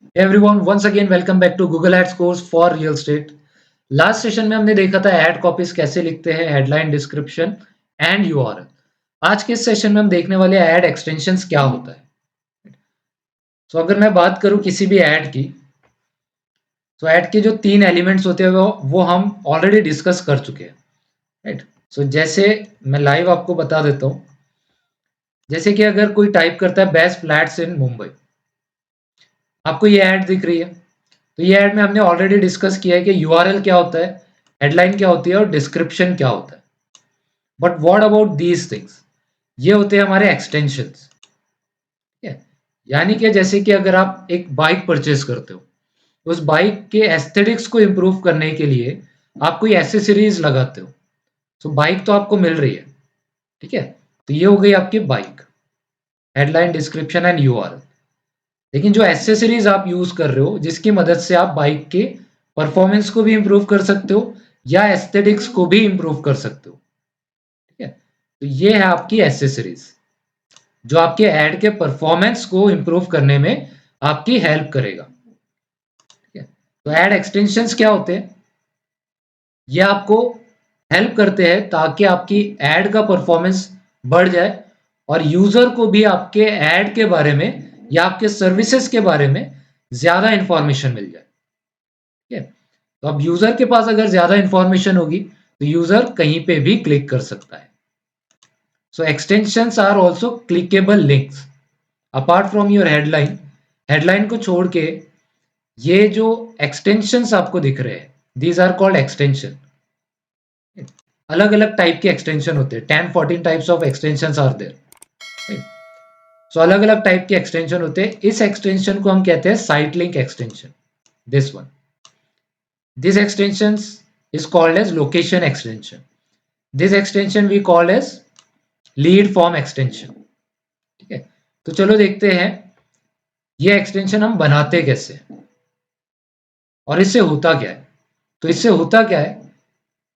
Hey everyone, once again welcome back to Google Ads course for real estate. Last session में हमने देखा था ad copies कैसे लिखते हैं, हेडलाइन, डिस्क्रिप्शन एंड यूआरएल। आज के इस सेशन में हम देखने वाले एड एक्सटेंशंस क्या होता है। तो अगर मैं बात करूं किसी भी ऐड की, तो ऐड के जो तीन एलिमेंट्स होते हैं वो हम ऑलरेडी डिस्कस कर चुके हैं, राइट। सो जैसे मैं लाइव आपको बता देता हूं, जैसे कि अगर कोई टाइप करता है बेस्ट फ्लैट्स इन मुंबई, आपको ये ऐड दिख रही है। तो ये ऐड में हमने ऑलरेडी डिस्कस किया है कि यूआरएल क्या होता है, हेडलाइन क्या होती है और डिस्क्रिप्शन क्या होता है। But what about these things, ये होते हैं हमारे एक्सटेंशंस। ठीक है, यानी कि जैसे कि अगर आप एक बाइक परचेज करते हो, तो उस बाइक के एस्थेटिक्स को इम्प्रूव करने के लिए आप कोई एसेसरीज लगाते हो। तो बाइक तो आपको मिल रही है, ठीक है। तो ये हो गई आपकी bike, headline, description and URL. लेकिन जो एसेसरीज आप यूज कर रहे हो, जिसकी मदद से आप बाइक के परफॉर्मेंस को भी इंप्रूव कर सकते हो या एस्थेटिक्स को भी इंप्रूव कर सकते हो, ठीक है। तो ये है आपकी एसेसरीज, जो आपके ऐड के परफॉर्मेंस को इंप्रूव करने में आपकी हेल्प करेगा, ठीक है। तो ऐड एक्सटेंशंस क्या होते हैं, ये आपको हेल्प करते हैं ताकि आपकी ऐड का परफॉर्मेंस बढ़ जाए और यूजर को भी आपके ऐड के बारे में या आपके सर्विसेज के बारे में ज्यादा इंफॉर्मेशन मिल जाए, ठीक है। तो अब यूजर के पास अगर ज्यादा इंफॉर्मेशन होगी तो यूजर कहीं पे भी क्लिक कर सकता है। So extensions are also clickable links apart from your headline. Headline को छोड़ के ये जो एक्सटेंशंस आपको दिख रहे हैं, दीज आर कॉल्ड एक्सटेंशन। अलग अलग टाइप के एक्सटेंशन होते हैं, 10-14 types of extensions are there. So अलग अलग टाइप के एक्सटेंशन होते हैं। इस एक्सटेंशन को हम कहते हैं site link extension, this one. This extensions is called as location extension. This extension we call as lead form extension. ठीक है, तो चलो देखते हैं ये एक्सटेंशन हम बनाते कैसे और इससे होता क्या है। तो इससे होता क्या है,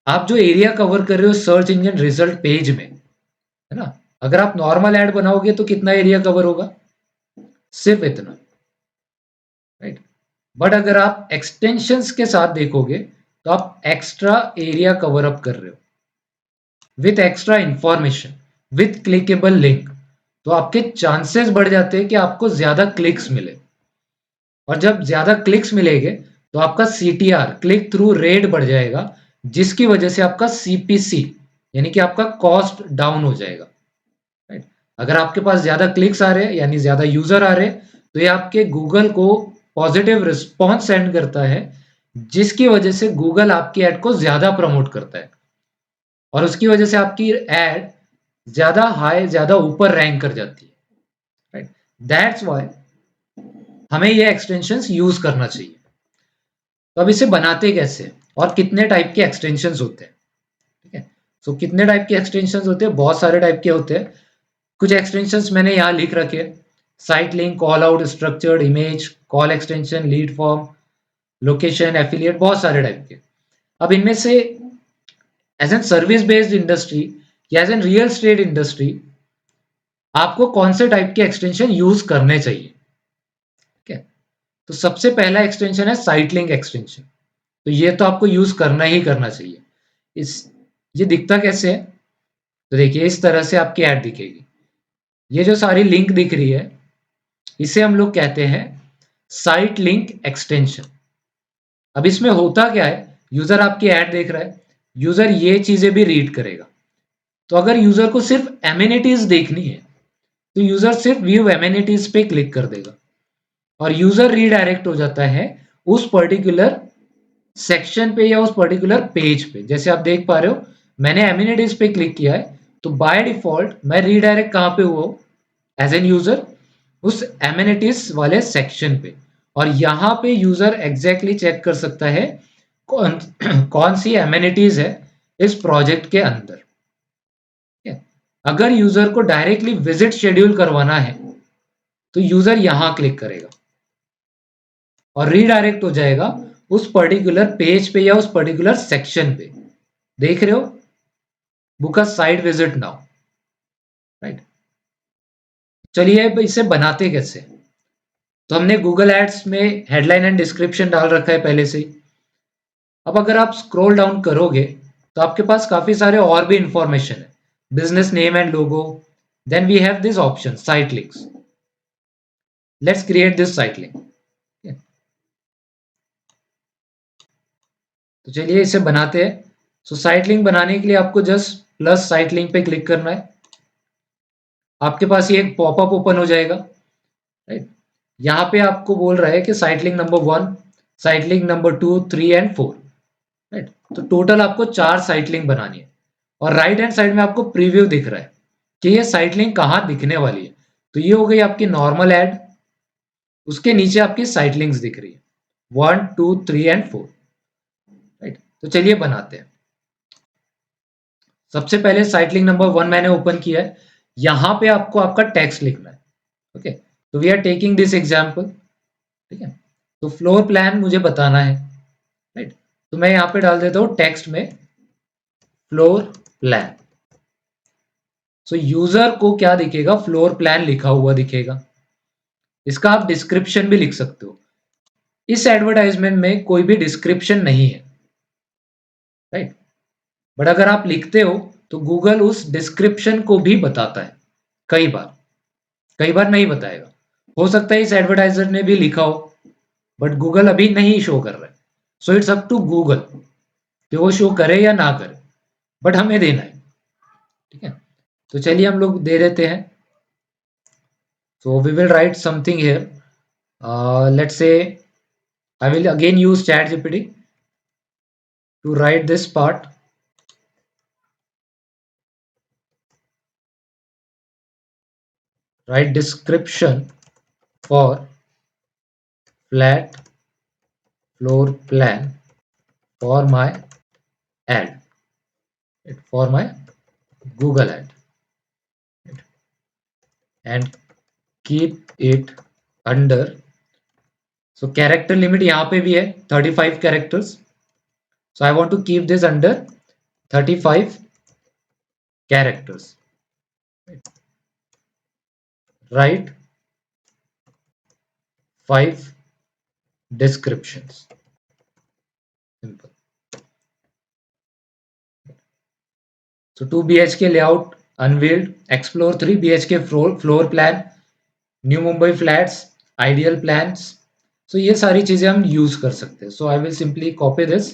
आप जो एरिया कवर कर रहे हो सर्च इंजन रिजल्ट पेज में, है ना। अगर आप नॉर्मल ऐड बनाओगे तो कितना एरिया कवर होगा, सिर्फ इतना, राइट। बट अगर आप एक्सटेंशंस के साथ देखोगे तो आप एक्स्ट्रा एरिया कवर अप कर रहे हो with extra information, with clickable link. तो आपके चांसेस बढ़ जाते हैं कि आपको ज्यादा क्लिक्स मिले, और जब ज्यादा क्लिक्स मिलेंगे तो आपका सीटीआर, क्लिक थ्रू रेट बढ़ जाएगा, जिसकी वजह से आपका सीपीसी यानी कि आपका कॉस्ट डाउन हो जाएगा, राइट। अगर आपके पास ज्यादा क्लिक्स आ रहे हैं यानी ज्यादा यूजर आ रहे हैं, तो ये आपके गूगल को पॉजिटिव रिस्पॉन्स सेंड करता है, जिसकी वजह से गूगल आपकी एड को ज्यादा प्रमोट करता है और उसकी वजह से आपकी एड ज्यादा हाई, ज्यादा ऊपर रैंक कर जाती है, राइट। दैट्स व्हाई हमें ये एक्सटेंशंस यूज करना चाहिए। तो अब इसे बनाते कैसे और कितने टाइप के एक्सटेंशंस होते हैं, ठीक है। सो कितने टाइप के एक्सटेंशंस होते हैं, बहुत सारे टाइप के होते हैं। कुछ एक्सटेंशंस मैंने यहाँ लिख रखे हैं, site link, call out, structured image, call extension, lead form, location, affiliate, बहुत सारे टाइप के। अब इनमें से as an service based industry या as an real estate industry आपको कौन से टाइप के एक्सटेंशन यूज करने चाहिए, ठीक है। तो सबसे पहला एक्सटेंशन है साइट लिंक एक्सटेंशन। तो ये तो आपको यूज करना ही करना चाहिए। इस ये दिखता कैसे है, तो देखिए इस तरह से आपकी ऐड दिखेगी। ये जो सारी लिंक दिख रही है, इसे हम लोग कहते हैं साइट लिंक एक्सटेंशन। अब इसमें होता क्या है, यूजर आपकी ऐड देख रहा है, यूजर ये चीजें भी रीड करेगा। तो अगर यूजर को सिर्फ एमिनिटीज देखनी है, तो यूजर सिर्फ व्यू एमिनिटीज पे क्लिक कर देगा और यूजर रीडायरेक्ट हो जाता है उस पर्टिकुलर सेक्शन पे या उस पर्टिकुलर पेज पे। जैसे आप देख पा रहे हो, मैंने एमिनिटीज पे क्लिक किया है, तो बाय डिफॉल्ट मैं रीडायरेक्ट कहाँ पे हुआ हूँ, एज एन यूजर, उस एमिनिटीज वाले सेक्शन पे। और यहाँ पे यूजर एग्जैक्टली चेक कर सकता है कौन कौन सी एमिनिटीज है इस प्रोजेक्ट के अंदर, ठीक है? अगर यूजर को डायरेक्टली विजिट शेड्यूल करवाना है, तो यूजर यहां क्लिक करेगा और रीडायरेक्ट हो जाएगा उस पर्टिकुलर पेज पे या उस पर्टिकुलर सेक्शन पे। देख रहे हो, बुक अ साइट विजिट नाउ, राइट। चलिए अब इसे बनाते कैसे। तो हमने गूगल एड्स में हेडलाइन एंड डिस्क्रिप्शन डाल रखा है पहले से ही। अब अगर आप स्क्रॉल डाउन करोगे तो आपके पास काफी सारे और भी इंफॉर्मेशन है, business name and logo, then we have this option site links. Let's create this site link. तो चलिए इसे बनाते हैं। सो साइट लिंक बनाने के लिए आपको जस्ट प्लस साइट लिंक पे क्लिक करना है। आपके पास ये एक पॉपअप ओपन हो जाएगा, राइट। यहाँ पे आपको बोल रहा है कि site link number 1, site link number 2, 3 and 4, right. तो टोटल आपको 4 साइट लिंक बनानी है। और राइट हैंड साइड में आपको प्रीव्यू दिख रहा है कि ये साइट लिंक कहाँ दिखने वाली है। तो ये हो गई आपकी नॉर्मल एड, उसके नीचे आपकी साइट लिंक्स दिख रही है 1, 2, 3 एंड 4, राइट। तो चलिए बनाते हैं। सबसे पहले साइट लिंक नंबर 1 मैंने ओपन किया है। यहाँ पे आपको आपका टेक्स्ट लिखना है, ओके। तो we are taking this example, ठीक है। तो फ्लोर प्लान मुझे बताना है, राइट। तो मैं यहाँ पे डाल देता हूँ टेक्स्ट में फ्लोर प्लान। सो यूजर को क्या दिखेगा, फ्लोर प्लान लिखा हुआ दिखेगा। इसका आप डिस्क्रिप्शन भी लिख सकते हो। इस एडवर्टाइजमेंट में कोई भी डिस्क्रिप्शन नहीं है, राइट। बट अगर आप लिखते हो तो गूगल उस डिस्क्रिप्शन को भी बताता है। कई बार, कई बार नहीं बताएगा। हो सकता है इस एडवर्टाइजर ने भी लिखा हो बट गूगल अभी नहीं शो कर रहा है। So it's up to Google कि वो शो करे या ना करे, बट हमें देना है, ठीक है। तो चलिए हम लोग दे देते हैं। So we will write something here. Let's say I will again use ChatGPT to write this part. Write description for flat floor plan for my ad, for my Google ad, and keep it under. So character limit यहाँ पे भी है 35 characters. So I want to keep this under 35 characters. Write 5 descriptions. Simple. So 2 BHK layout unveiled, explore 3 BHK floor plan, new Mumbai flats, ideal plans. So ये सारी चीजें हम use कर सकते हैं। So I will simply copy this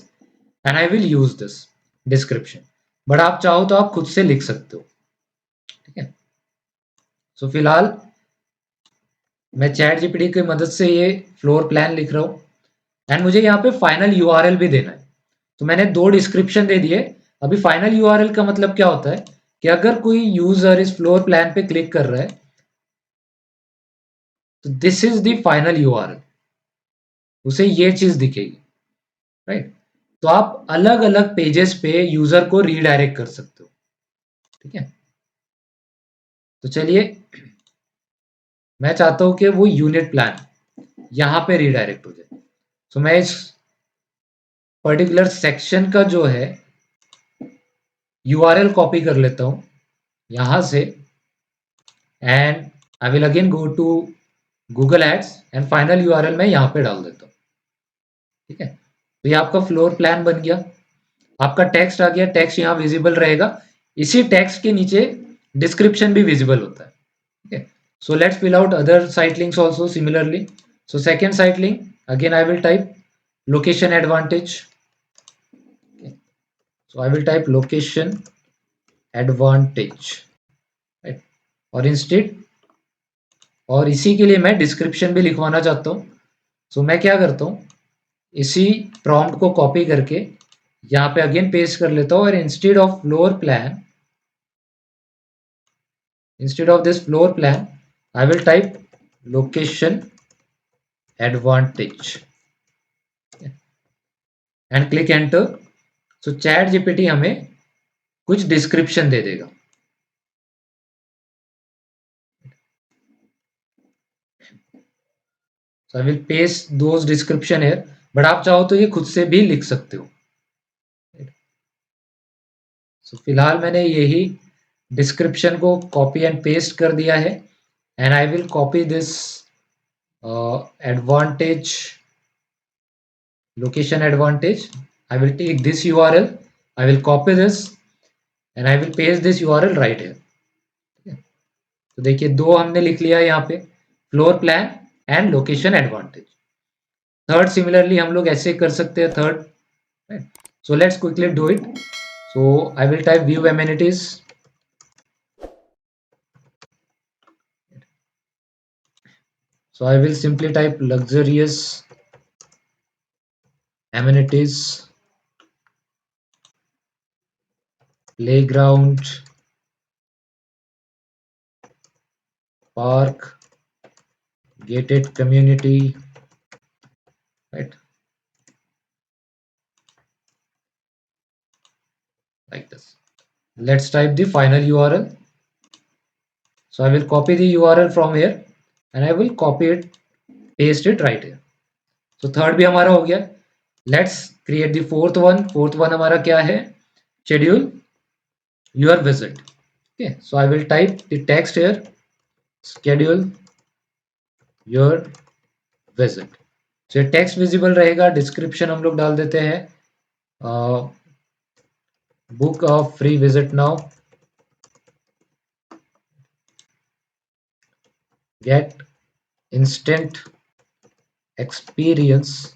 and I will use this description. But आप चाहो तो आप खुद से लिख सकते हो, ठीक है। सो फिलहाल मैं चैट जीपीटी की मदद से ये फ्लोर प्लान लिख रहा हूँ एंड मुझे यहाँ पे फाइनल यूआरएल भी देना है। तो मैंने 2 डिस्क्रिप्शन दे दिए। अभी फाइनल यूआरएल का मतलब क्या होता है कि अगर कोई यूजर इस फ्लोर प्लान पे क्लिक कर रहा है तो this is the final URL, उसे ये चीज दिखेगी, राइट। तो आप अलग अलग पेजेस पे यूजर को रीडायरेक्ट कर सकते हो, ठीक है। तो चलिए मैं चाहता हूं कि वो यूनिट प्लान यहां पे रीडायरेक्ट हो जाए। तो मैं इस पर्टिकुलर सेक्शन का जो है यूआरएल कॉपी कर लेता हूं यहां से and I will again go to Google ads and final URL मैं यहां पे डाल देता हूं, ठीक है। तो ये आपका फ्लोर प्लान बन गया, आपका टेक्स्ट आ गया, टेक्स्ट यहाँ विजिबल रहेगा। इसी टेक्स्ट के नीचे डिस्क्रिप्शन भी विजिबल होता है, ठीक है। So let's fill out other site links also similarly. So second site link, again I will type location advantage. Okay. So I will type location advantage, right? और instead और इसी के लिए मैं डिस्क्रिप्शन भी लिखवाना चाहता हूँ। So मैं क्या करता हूँ, इसी प्रॉम्प्ट को कॉपी करके यहाँ पे अगेन पेस्ट कर लेता हूँ और instead of this floor plan I will type location advantage and click enter. So chat GPT हमें कुछ डिस्क्रिप्शन दे देगा। So I will paste those description here, but आप चाहो तो ये खुद से भी लिख सकते हो। So फिलहाल मैंने यही डिस्क्रिप्शन को कॉपी एंड पेस्ट कर दिया है and I will copy this advantage, location advantage. I will take this URL, I will copy this and I will paste this URL right here. तो देखिए दो हमने लिख लिया यहाँ पे, floor plan and location advantage. Third similarly हम लोग ऐसे कर सकते हैं third. So let's quickly do it. So I will type view amenities. So I will simply type luxurious amenities, playground, park, gated community, right? Like this. Let's type the final URL. So I will copy the URL from here and I will copy it, paste it right here. So third भी हमारा हो गया. Let's create the fourth one. Fourth one हमारा क्या है? Schedule your visit. Okay, so I will type the text here. Schedule your visit. So ये text visible रहेगा. Description हम लोग डाल देते हैं. Book a free visit now. Get instant experience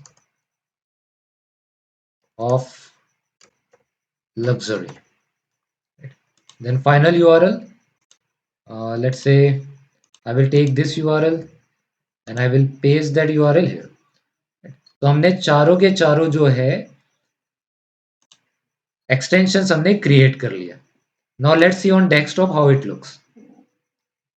of luxury. Then final URL. Let's say I will take this URL and I will paste that URL here. तो हमने चारों के चारों जो है एक्सटेंशंस हमने क्रिएट कर लिया. Now let's see on desktop how it looks.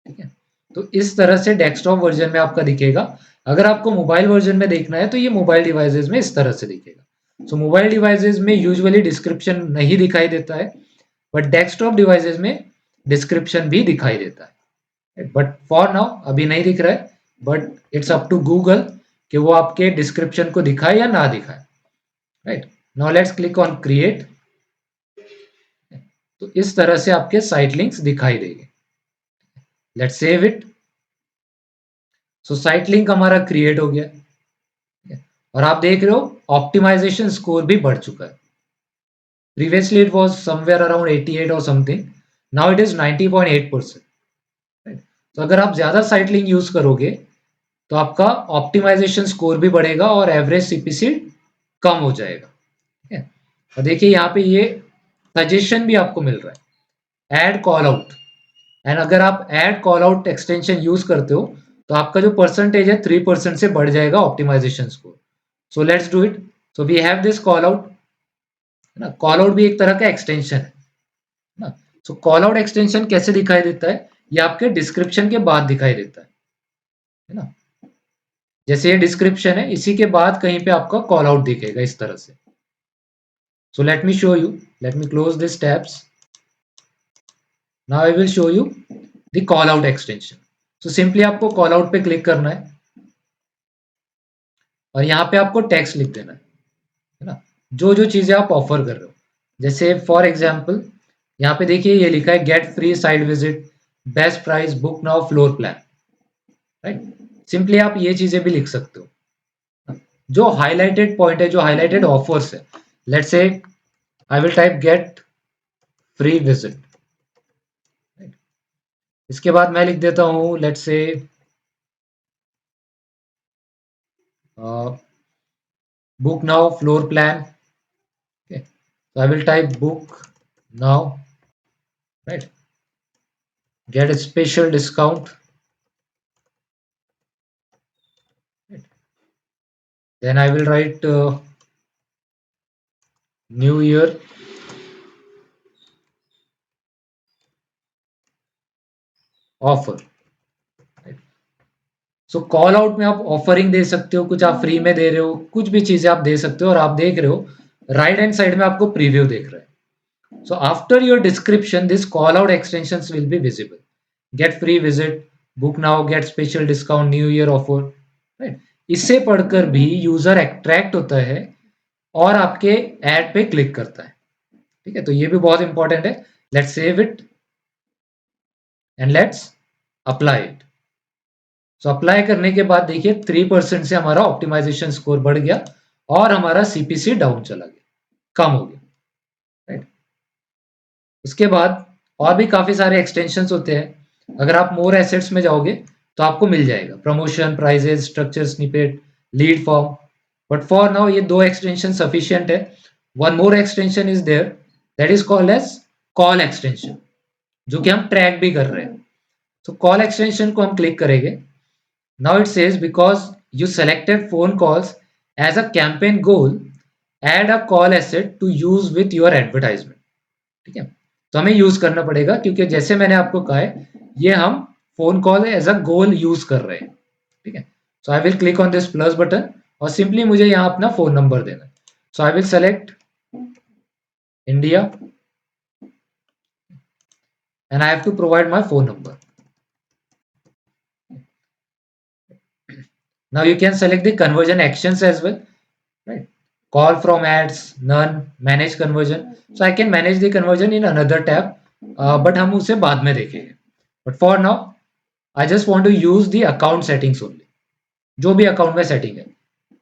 ठीक है, तो इस तरह से डेस्कटॉप वर्जन में आपका दिखेगा. अगर आपको मोबाइल वर्जन में देखना है तो ये मोबाइल डिवाइसेस में इस तरह से दिखेगा. सो मोबाइल डिवाइसेस में यूजुअली डिस्क्रिप्शन नहीं दिखाई देता है, बट डेस्कटॉप डिवाइसेस में डिस्क्रिप्शन भी दिखाई देता है. बट फॉर नाउ अभी नहीं दिख रहा है, but it's up to Google कि वो आपके डिस्क्रिप्शन को दिखाए या ना दिखाए. Right, now let's click on create. तो इस तरह से आपके साइट लिंक्स दिखाई देंगे. Let's save it. So site link हमारा क्रिएट हो गया और आप देख रहे हो ऑप्टिमाइजेशन स्कोर भी बढ़ चुका है. Previously it was somewhere around 88 और समथिंग, नाउ इट इज 90.8%. तो अगर आप ज्यादा साइट लिंक यूज करोगे तो आपका ऑप्टिमाइजेशन स्कोर भी बढ़ेगा और एवरेज सीपीसी कम हो जाएगा. ठीक है, और देखिए यहाँ पे ये सजेशन भी आपको मिल रहा है, ऐड कॉल आउट. एंड अगर आप add call out extension use करते हो तो आपका जो परसेंटेज है 3% से बढ़ जाएगा optimisation score. So let's do it. So we have this call out, है ना. कॉल आउट भी एक तरह का एक्सटेंशन है ना. सो कॉल आउट एक्सटेंशन कैसे दिखाई देता है? ये आपके डिस्क्रिप्शन के बाद दिखाई देता है ना. जैसे ये डिस्क्रिप्शन है, इसी के बाद कहीं पे आपका कॉल आउट दिखेगा इस तरह से. So let me show you. Let me close this tabs. Now I will show you the call out extension. So simply आपको कॉल आउट पे क्लिक करना है और यहाँ पे आपको टेक्स्ट लिख देना है ना, जो जो चीजें आप ऑफर कर रहे हो. जैसे फॉर एग्जाम्पल यहाँ पे देखिए ये लिखा है get free site visit, best price, book now, floor plan. Right, simply आप ये चीजें भी लिख सकते हो. जो हाईलाइटेड पॉइंट है, जो हाईलाइटेड ऑफर्स है, let's say I will type get free visit. इसके बाद मैं लिख देता हूं let's say book now floor plan. Okay, so I will type book now, right? Get a special discount. Right. Then I will write new year offer. So call out में आप offering दे सकते हो, कुछ आप फ्री में दे रहे हो, कुछ भी चीजें आप दे सकते हो. और आप देख रहे हो राइट हैंड साइड में आपको प्रीव्यू देख रहा है. So after your description this call out extensions will be visible. Get free visit, book now, gate special discount, new year offer. Right, इससे पढ़कर भी यूजर अट्रैक्ट होता है और आपके एड पे क्लिक करता है. ठीक है, तो ये भी बहुत इंपॉर्टेंट है. Let's save it and let's apply it. So apply करने के बाद देखिए 3% से हमारा ऑप्टिमाइजेशन स्कोर बढ़ गया और हमारा सीपीसी डाउन चला गया, कम हो गया, राइट। उसके बाद और भी काफी सारे एक्सटेंशंस होते हैं। अगर आप मोर एसेट्स में जाओगे तो आपको मिल जाएगा promotion, prices, structure snippet, lead form. But for now ये दो एक्सटेंशन सफिशिएंट है। One more extension is there, that is called as call extension, जो कि हम ट्रैक भी कर रहे हैं। तो कॉल एक्सटेंशन को हम क्लिक करेंगे। Now it says because you selected phone calls as a campaign goal, add a call asset to use with your advertisement. ठीक है, तो हमें यूज करना पड़ेगा क्योंकि जैसे मैंने आपको कहा है ये हम phone call as a goal use कर रहे हैं। ठीक है, so I will click on this plus button और सिंपली मुझे यहाँ अपना फोन नंबर देना है। So I will select India and I have to provide my phone number. Now you can select the conversion actions as well, right? Call from ads, none, manage conversion. So I can manage the conversion in another tab, but हम उसे बाद में देखेंगे. But for now, I just want to use the account settings only. जो भी account में setting है,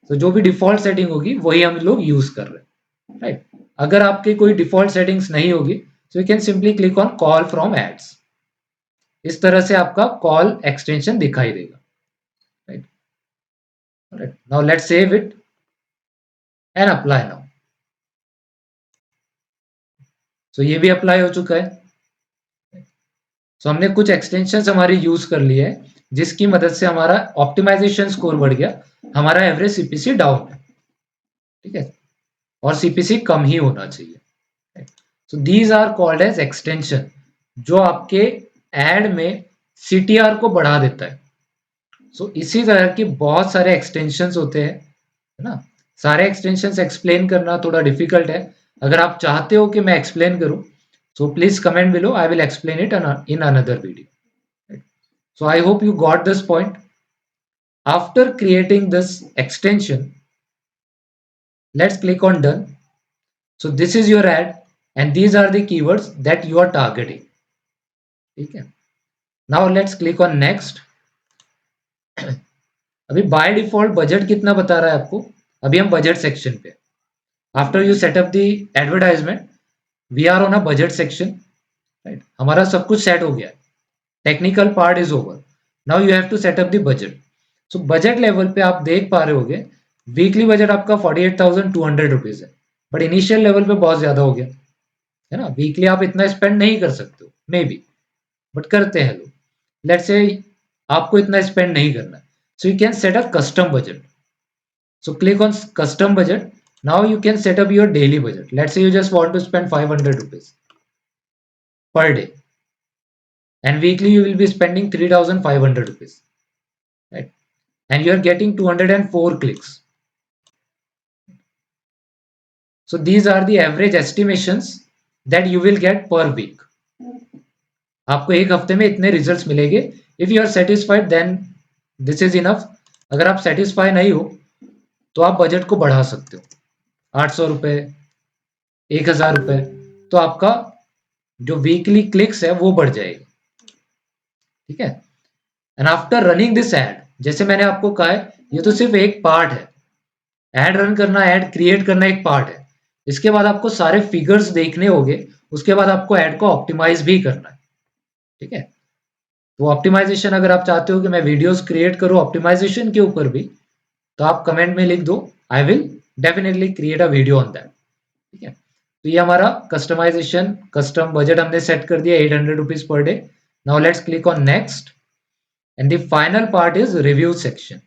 तो जो भी डिफॉल्ट सेटिंग होगी वही हम लोग यूज कर रहे हैं, राइट। अगर आपकी कोई डिफॉल्ट सेटिंग्स नहीं होगी तो you can simply click on call from ads. इस तरह से आपका कॉल एक्सटेंशन दिखाई देगा, right. Alright, now let's save it and apply now. So ये भी अप्लाई हो चुका है। So हमने कुछ एक्सटेंशंस हमारी यूज कर लिए है जिसकी मदद से हमारा ऑप्टिमाइजेशन स्कोर बढ़ गया, हमारा एवरेज सीपीसी डाउन है। ठीक है, और सीपीसी कम ही होना चाहिए। So these are called as extension, जो आपके एड में सीटीआर को बढ़ा देता है। सो इसी तरह की बहुत सारे एक्सटेंशंस होते हैं, है ना। सारे एक्सटेंशंस एक्सप्लेन करना थोड़ा डिफिकल्ट है। अगर आप चाहते हो कि मैं एक्सप्लेन करूं so please comment below, I will explain it in another video. So I hope you got this point. After creating this extension, let's click on done. So this is your ad and these are the keywords that you are targeting. ठीक है, now let's click on next. अभी by default budget कितना बता रहा है आपको, अभी हम बजट सेक्शन पे। After you set up the advertisement we are on a budget section, right. हमारा सब कुछ सेट हो गया है, technical part is over. Now you have to set up the budget. So budget level पे आप देख पा रहे होगे वीकली बजट आपका 48,200 रुपीज है, बट इनिशियल लेवल पे बहुत ज्यादा हो गया, है ना। वीकली आप इतना स्पेंड नहीं कर सकते हो मे बी, बट करते हैं लोग। लेट्स से आपको इतना स्पेंड नहीं करना, so you can set a custom budget. So click on custom budget. Now you can set up your daily budget. Let's say you just want to spend 500 rupees per day, and weekly you will be spending 3,500 rupees, right? And you are getting 204 clicks. So these are the average estimations that you will get per week. आपको एक हफ्ते में इतने results मिलेंगे। If you are satisfied then this is enough. अगर आप satisfy नहीं हो तो आप बजट को बढ़ा सकते हो, 800 रुपए, 1,000 रुपए, तो आपका जो वीकली क्लिक्स है वो बढ़ जाएगी। ठीक है, and after running this ad, जैसे मैंने आपको कहा है ये तो सिर्फ एक पार्ट है, एड रन करना, एड क्रिएट करना एक पार्ट है। इसके बाद आपको सारे फिगर्स देखने होंगे, उसके बाद आपको एड को ऑप्टिमाइज भी करना है। ठीक है, तो ऑप्टिमाइजेशन अगर आप चाहते हो कि मैं वीडियोस क्रिएट करूं ऑप्टिमाइजेशन के ऊपर भी, तो आप कमेंट में लिख दो, I will definitely create a video on that. ठीक है, तो ये हमारा कस्टमाइजेशन, कस्टम बजट हमने सेट कर दिया 800 rupees per day. Now let's click on next and the final part is review section.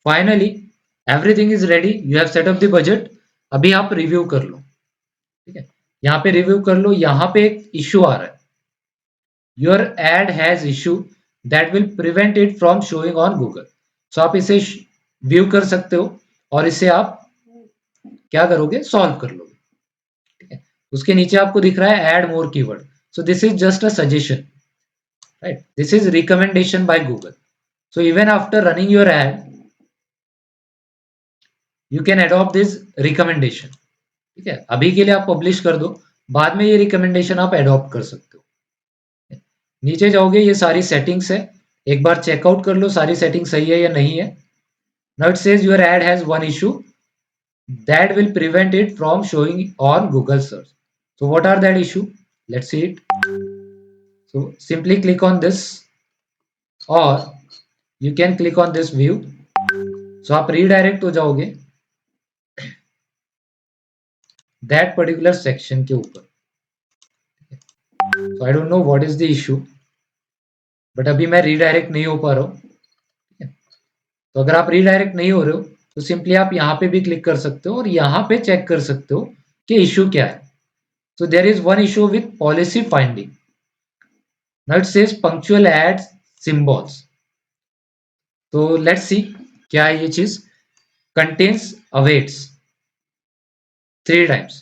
Finally everything is ready, you have set up the budget. अभी आप रिव्यू कर लो। ठीक है, यहाँ पे रिव्यू कर लो। यहाँ पे एक इश्यू आ रहा है, your ad has issue that will prevent it from showing on Google. So आप इसे व्यू कर सकते हो और इसे आप क्या करोगे, सॉल्व कर लोगे। ठीक है, उसके नीचे आपको दिख रहा है add more keyword. So this is just a suggestion, right, this is recommendation by Google. So even after running your ad you can adopt this recommendation. ठीक है, अभी के लिए आप पब्लिश कर दो, बाद में ये रिकमेंडेशन आप अडॉप्ट कर सकते हो। नीचे जाओगे, ये सारी सेटिंग्स है, एक बार चेकआउट कर लो सारी सेटिंग सही है या नहीं है. Now it says your ad has one issue that will prevent it from showing on Google search. So what are that issue? Let's see it. So simply click on this or you can click on this view. So आप redirect हो जाओगे that particular section के ऊपर. So I don't know what is the issue, but अभी मैं redirect नहीं हो पा रहा हूँ. तो अगर आप redirect नहीं हो रहे हो तो simply आप यहाँ पे भी click कर सकते हो और यहाँ पे check कर सकते हो कि issue क्या है. So there is one issue with policy finding. Now it says punctual adds symbols. तो लेट्स सी क्या है ये चीज. Contains awaits 3 times.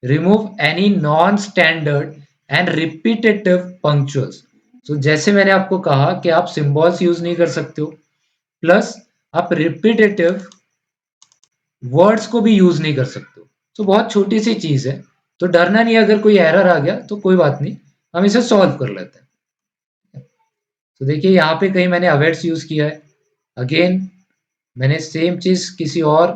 Remove any non standard and repetitive punctuals. तो जैसे मैंने आपको कहा कि आप सिंबल्स यूज नहीं कर सकते हो, प्लस आप रिपीटेटिव वर्ड्स को भी यूज नहीं कर सकते हो. तो बहुत छोटी सी चीज है, तो डरना नहीं. अगर कोई एरर आ गया तो कोई बात नहीं, हम इसे सॉल्व कर लेते हैं. तो देखिए यहाँ पे कहीं मैंने अवेट्स यूज किया है. अगेन मैंने सेम चीज किसी और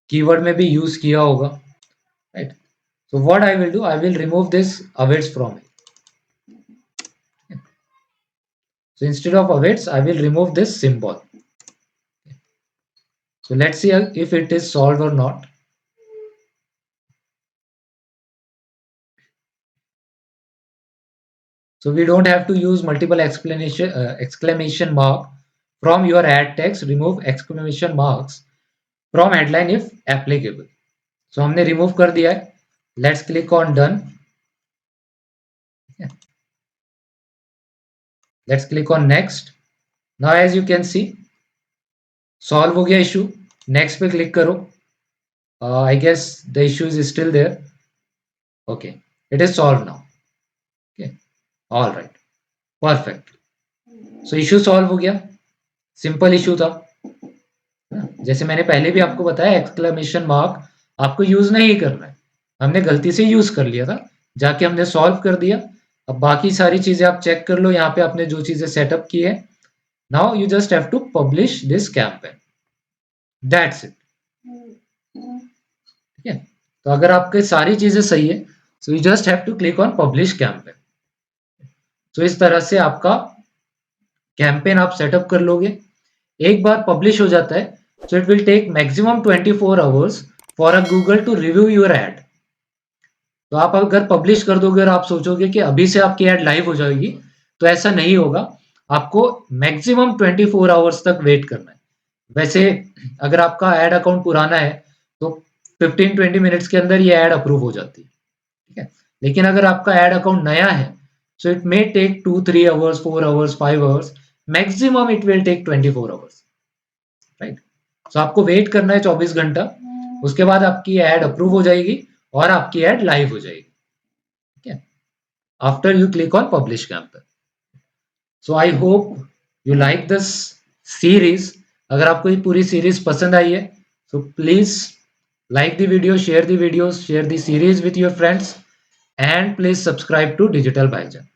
कीवर्ड में भी यूज किया होगा, right. So what I will do, I will remove this awaits from it. So instead of awaits, I will remove this symbol. So let's see if it is solved or not. So we don't have to use multiple exclamation mark from your ad text. Remove exclamation marks from headline if applicable. So हमने remove कर दिया है. Let's click on done. Let's click on next. Now as you can see, solve हो गया issue. Next पे click करो. I guess the issue is still there. Okay, it is solved now. Okay, all right, perfect. So issue solve हो गया. Simple issue था. जैसे मैंने पहले भी आपको बताया, एक्सक्लेमेशन मार्क आपको यूज नहीं करना है. हमने गलती से यूज कर लिया था, जाके हमने सॉल्व कर दिया. अब बाकी सारी चीजें आप चेक कर लो यहाँ पे आपने जो चीजें सेटअप की है. Now you just have to publish this campaign. That's it. ठीक है. तो अगर आपके सारी चीजें सही है, so you just have to click on publish campaign. तो इस तरह से आपका कैंपेन आप सेटअप कर लोगे. एक बार पब्लिश हो जाता है, so it will take maximum 24 hours for a Google to review your ad. तो आप अगर पब्लिश कर दोगे और आप सोचोगे कि अभी से आपकी एड लाइव हो जाएगी, तो ऐसा नहीं होगा. आपको मैक्सिमम 24 आवर्स तक वेट करना है. वैसे अगर आपका एड अकाउंट पुराना है तो 15-20 मिनट्स के अंदर ये एड अप्रूव हो जाती है. ठीक है. लेकिन अगर आपका एड अकाउंट नया है, so it may take 2-3 hours, 4 hours, 5 hours. Maximum it will take 24 hours. Right. सो आपको वेट करना है 24 घंटा. उसके बाद आपकी एड अप्रूव हो जाएगी और आपकी एड लाइव हो जाएगी. ठीक है. After you click on publish campaign. So I hope you like this series. अगर आपको ये पूरी सीरीज पसंद आई है, so please like the video, share the videos, share the series with your friends, and please subscribe to Digital Bhaijan.